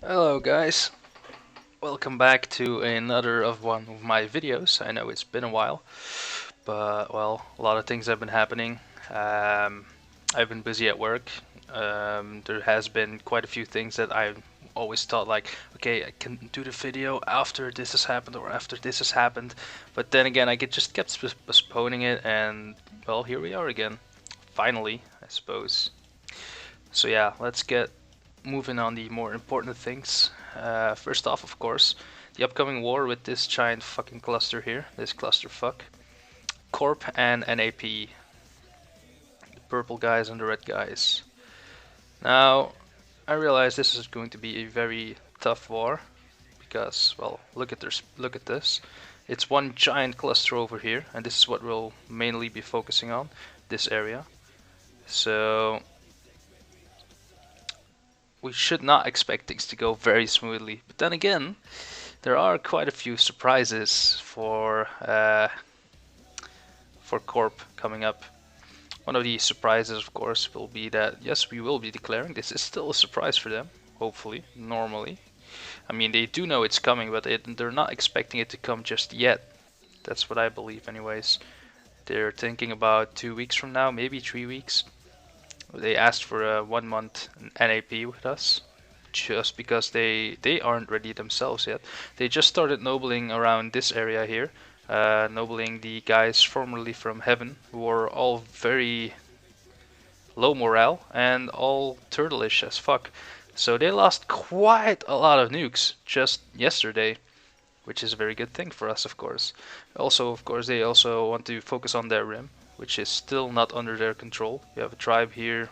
Hello guys, welcome back to another of one of my videos. I know it's been a while, but well, a lot of things have been happening. Um, I've been busy at work. There has been quite a few things that I always thought like, okay, I can do the video after this has happened or after this has happened, but then again, just kept postponing it, and well, here we are again. Finally, I suppose. So yeah, let's get moving on the more important things. First off, of course, the upcoming war with this giant fucking cluster here, this clusterfuck. Corp and NAP, the purple guys and the red guys. Now, I realize this is going to be a very tough war because, well, look at this. It's one giant cluster over here, and this is what we'll mainly be focusing on, this area. So we should not expect things to go very smoothly. But then again, there are quite a few surprises for Corp coming up. One of the surprises, of course, will be that yes, we will be declaring. This is still a surprise for them. Hopefully, normally. I mean, they do know it's coming, but they're not expecting it to come just yet. That's what I believe, anyways. They're thinking about 2 weeks from now, maybe 3 weeks. They asked for a 1 month NAP with us, just because they aren't ready themselves yet. They just started nobling around this area here, nobling the guys formerly from Heaven, who are all very low morale and all turtleish as fuck. So they lost quite a lot of nukes just yesterday, which is a very good thing for us, of course. Also, of course, they also want to focus on their rim, which is still not under their control. You have a tribe here,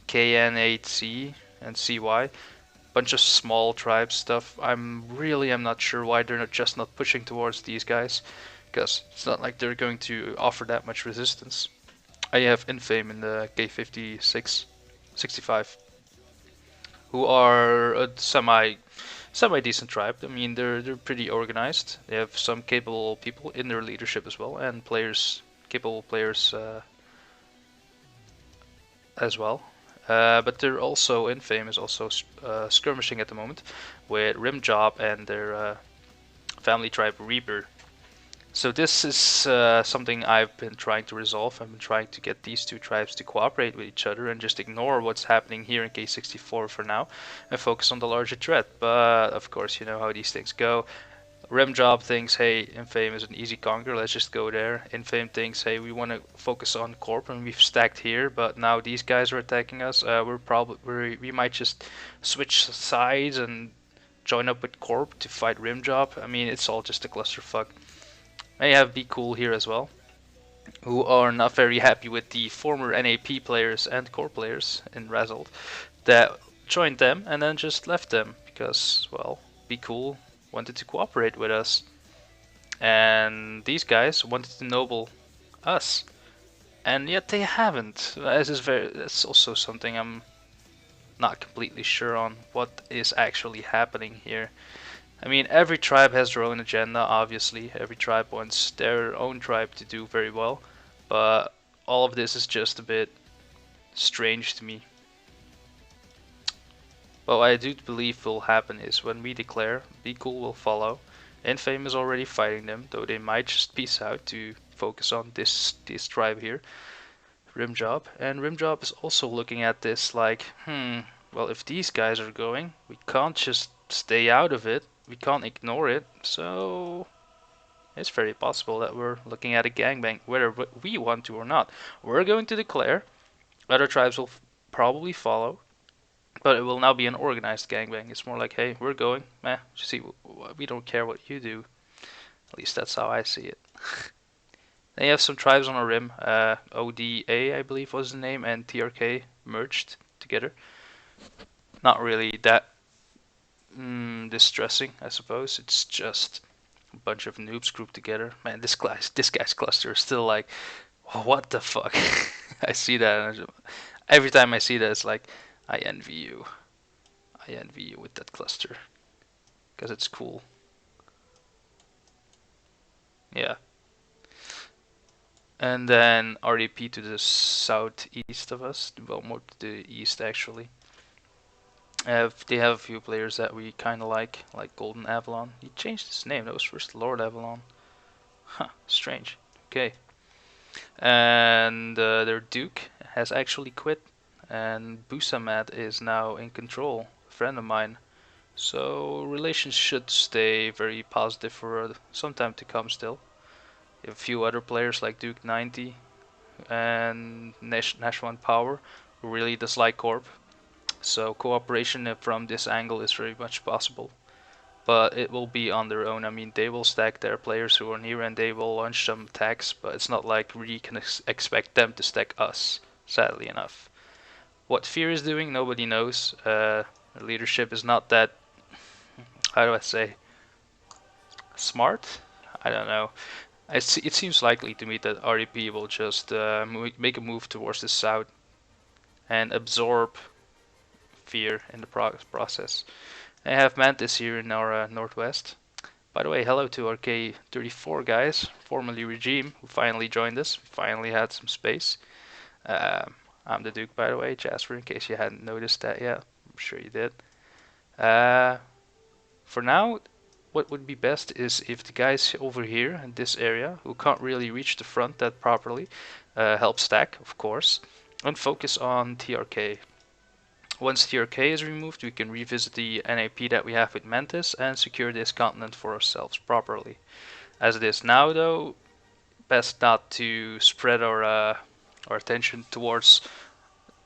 KN8C and CY, bunch of small tribe stuff. I'm not sure why they're not pushing towards these guys, because it's not like they're going to offer that much resistance. I have Infame in the K56, 65, who are a semi decent tribe. I mean, they're pretty organized. They have some capable people in their leadership as well, and capable players as well. But they're also Infame is also skirmishing at the moment with Rimjob and their family tribe Reaper. So this is something I've been trying to resolve. I've been trying to get these two tribes to cooperate with each other and just ignore what's happening here in K64 for now and focus on the larger threat. But of course, you know how these things go. Rimjob thinks, hey, Infame is an easy conquer, let's just go there. Infame thinks, hey, we want to focus on Corp and we've stacked here, but now these guys are attacking us. We might just switch sides and join up with Corp to fight Rimjob. I mean, it's all just a clusterfuck. I have Be Cool here as well, who are not very happy with the former NAP players and Corp players in Razzled that joined them and then just left them because, well, Be Cool wanted to cooperate with us, and these guys wanted to noble us, and yet they haven't. That's also something I'm not completely sure on what is actually happening here. I mean, every tribe has their own agenda, obviously. Every tribe wants their own tribe to do very well, but all of this is just a bit strange to me. But what I do believe will happen is when we declare, Be Cool will follow. Infame is already fighting them, though they might just peace out to focus on this tribe here, Rimjob. And Rimjob is also looking at this like, well, if these guys are going, we can't just stay out of it. We can't ignore it. So it's very possible that we're looking at a gangbang, whether we want to or not. We're going to declare. Other tribes will probably follow. But it will now be an organized gangbang. It's more like, hey, we're going. See, we don't care what you do. At least that's how I see it. Then you have some tribes on a rim. ODA, I believe was the name, and TRK merged together. Not really that distressing, I suppose. It's just a bunch of noobs grouped together. Man, this guy's cluster is still like, what the fuck? I see that, and every time I see that, it's like, I envy you. I envy you with that cluster. Because it's cool. Yeah. And then RDP to the southeast of us, well, more to the east actually. They have a few players that we kind of like Golden Avalon. He changed his name. That was first Lord Avalon. Huh, strange. Okay. And their Duke has actually quit, and Busamat is now in control, a friend of mine. So relations should stay very positive for some time to come still. A few other players like Duke 90 and Nash 1 Power who really dislike Corp. So cooperation from this angle is very much possible. But it will be on their own. I mean, they will stack their players who are near and they will launch some attacks, but it's not like we can expect them to stack us, sadly enough. What Fear is doing, nobody knows. Leadership is not that, how do I say, smart? I don't know. It seems likely to me that REP will just make a move towards the south and absorb Fear in the process. I have Mantis here in our northwest. By the way, hello to our K34 guys, formerly Regime, who finally joined us. Finally had some space. I'm the Duke, by the way, Jasper, in case you hadn't noticed that yet. I'm sure you did. For now, what would be best is if the guys over here in this area, who can't really reach the front that properly, help stack, of course, and focus on TRK. Once TRK is removed, we can revisit the NAP that we have with Mantis and secure this continent for ourselves properly. As it is now, though, best not to spread our attention towards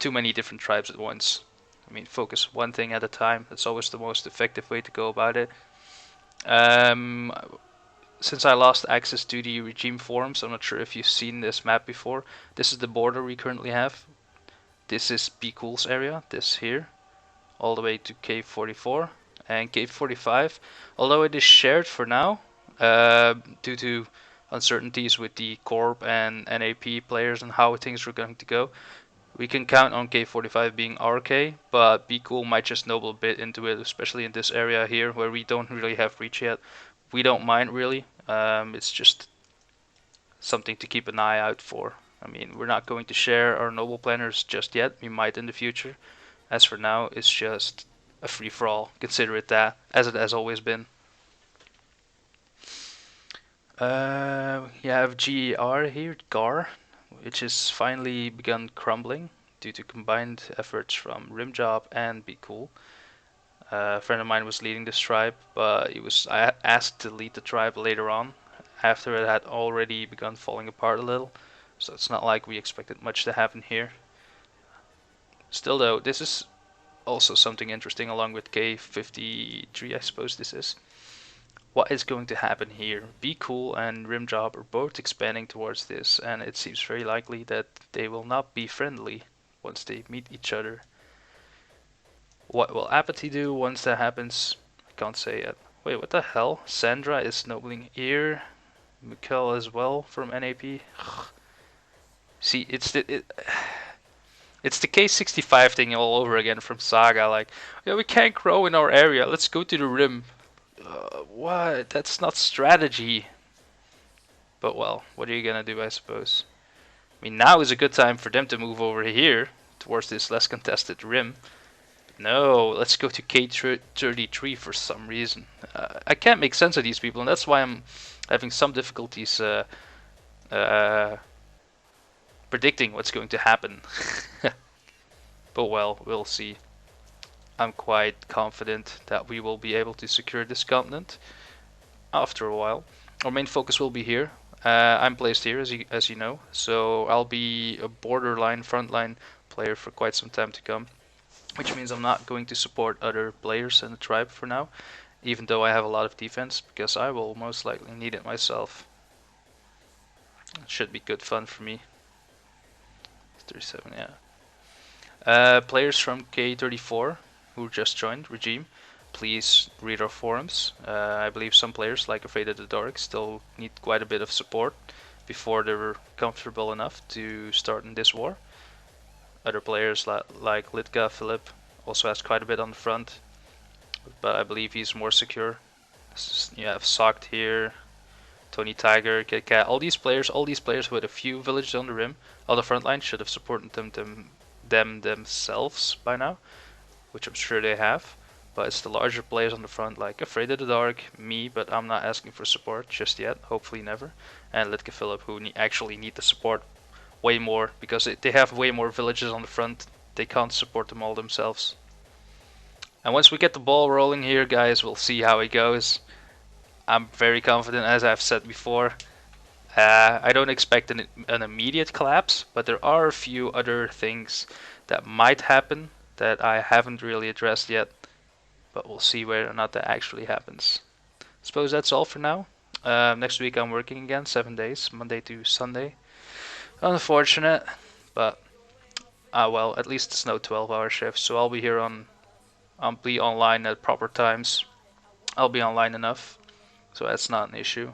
too many different tribes at once. I mean, focus one thing at a time. That's always the most effective way to go about it. Since I lost access to the regime forums, I'm not sure if you've seen this map before. This is the border we currently have. This is Be Cool's area, this here, all the way to Cave 44 and Cave 45. Although it is shared for now, due to uncertainties with the Corp and NAP players and how things are going to go, we can count on K45 being RK, but Be Cool might just noble a bit into it, especially in this area here where we don't really have reach yet. We don't mind really. It's just something to keep an eye out for. I mean, we're not going to share our noble planners just yet. We might in the future. As for now, it's just a free-for-all. Consider it that, as it has always been. You have GER here, GAR, which has finally begun crumbling due to combined efforts from Rimjob and Be Cool. A friend of mine was leading this tribe, but he was asked to lead the tribe later on, after it had already begun falling apart a little. So it's not like we expected much to happen here. Still though, this is also something interesting along with K53, I suppose this is. What is going to happen here? Be Cool and Rimjob are both expanding towards this, and it seems very likely that they will not be friendly once they meet each other. What will Apathy do once that happens? I can't say yet. Wait, what the hell? Sandra is nobling here. Mikkel as well from NAP. See, it's the K65 thing all over again from Saga. Like, yeah, we can't grow in our area. Let's go to the rim. What? That's not strategy. But well, what are you gonna do, I suppose? I mean, now is a good time for them to move over here towards this less contested rim. No, let's go to K33 for some reason. I can't make sense of these people, and that's why I'm having some difficulties predicting what's going to happen. But well, we'll see. I'm quite confident that we will be able to secure this continent after a while. Our main focus will be here. I'm placed here, as you know, so I'll be a borderline frontline player for quite some time to come, which means I'm not going to support other players in the tribe for now, even though I have a lot of defense, because I will most likely need it myself. It should be good fun for me. 37, yeah. Players from K34 who just joined Regime, please read our forums. I believe some players, like Afraid of the Dark, still need quite a bit of support before they're comfortable enough to start in this war. Other players like Litka Philip also has quite a bit on the front, but I believe he's more secure. You have Socked here, Tony Tiger, Kit Kat, all these players with a few villages on the rim, on the front line, should have supported them themselves by now. which I'm sure they have. But it's the larger players on the front, like Afraid of the Dark, me, but I'm not asking for support just yet, hopefully never, and Litka Philip, who actually need the support way more, because they have way more villages on the front. They can't support them all themselves. And once we get the ball rolling here, guys, we'll see how it goes. I'm very confident, as I've said before. I don't expect an immediate collapse, but there are a few other things that might happen that I haven't really addressed yet. But we'll see whether or not that actually happens. I suppose that's all for now. Next week I'm working again, 7 days, Monday to Sunday. Unfortunate, but well, at least it's no 12-hour shift, so I'll be here I'll be online at proper times. I'll be online enough, so that's not an issue.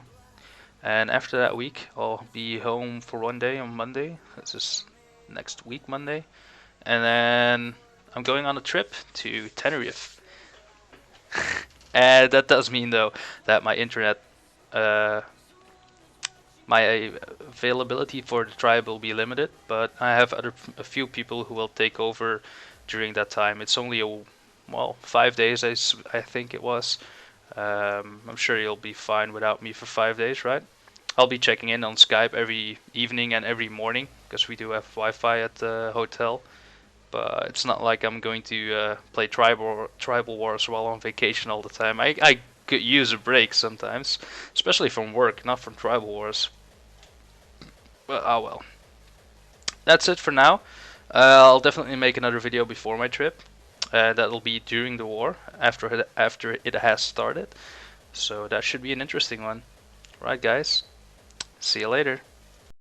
And after that week, I'll be home for 1 day on Monday. This is next week, Monday. And then I'm going on a trip to Tenerife. And that does mean, though, that my internet, my availability for the tribe will be limited. But I have a few people who will take over during that time. It's only 5 days, I think it was. I'm sure you'll be fine without me for 5 days, right? I'll be checking in on Skype every evening and every morning because we do have Wi-Fi at the hotel. But it's not like I'm going to play tribal wars while on vacation all the time. I could use a break sometimes, especially from work, not from tribal wars. But oh well. That's it for now. I'll definitely make another video before my trip. That'll be during the war, after it has started. So that should be an interesting one. Right, guys? See you later.